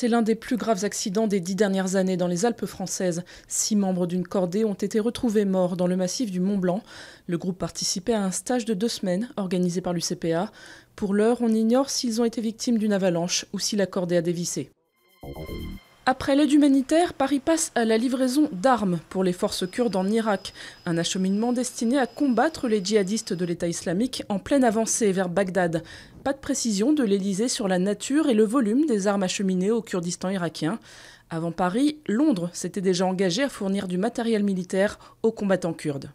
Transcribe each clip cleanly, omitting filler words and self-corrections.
C'est l'un des plus graves accidents des 10 dernières années dans les Alpes françaises. 6 membres d'une cordée ont été retrouvés morts dans le massif du Mont-Blanc. Le groupe participait à un stage de 2 semaines organisé par l'UCPA. Pour l'heure, on ignore s'ils ont été victimes d'une avalanche ou si la cordée a dévissé. Après l'aide humanitaire, Paris passe à la livraison d'armes pour les forces kurdes en Irak. Un acheminement destiné à combattre les djihadistes de l'État islamique en pleine avancée vers Bagdad. Pas de précision de l'Élysée sur la nature et le volume des armes acheminées au Kurdistan irakien. Avant Paris, Londres s'était déjà engagé à fournir du matériel militaire aux combattants kurdes.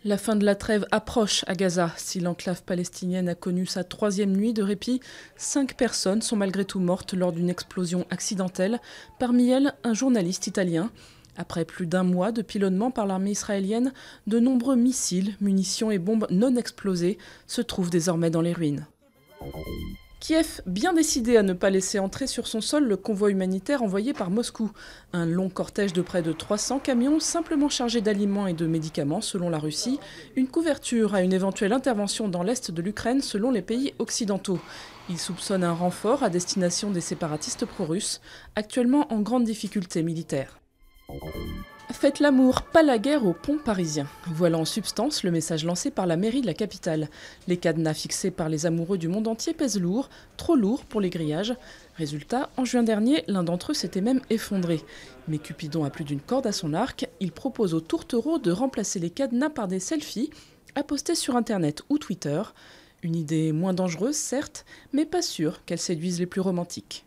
La fin de la trêve approche à Gaza. Si l'enclave palestinienne a connu sa 3e nuit de répit, 5 personnes sont malgré tout mortes lors d'une explosion accidentelle, parmi elles un journaliste italien. Après plus d'1 mois de pilonnement par l'armée israélienne, de nombreux missiles, munitions et bombes non explosées se trouvent désormais dans les ruines. Kiev, bien décidé à ne pas laisser entrer sur son sol le convoi humanitaire envoyé par Moscou. Un long cortège de près de 300 camions simplement chargés d'aliments et de médicaments selon la Russie. Une couverture à une éventuelle intervention dans l'est de l'Ukraine selon les pays occidentaux. Ils soupçonnent un renfort à destination des séparatistes pro-russes, actuellement en grande difficulté militaire. Faites l'amour, pas la guerre au pont parisien. Voilà en substance le message lancé par la mairie de la capitale. Les cadenas fixés par les amoureux du monde entier pèsent lourd, trop lourd pour les grillages. Résultat, en juin dernier, l'un d'entre eux s'était même effondré. Mais Cupidon a plus d'une corde à son arc. Il propose aux tourtereaux de remplacer les cadenas par des selfies à poster sur Internet ou Twitter. Une idée moins dangereuse, certes, mais pas sûre qu'elle séduise les plus romantiques.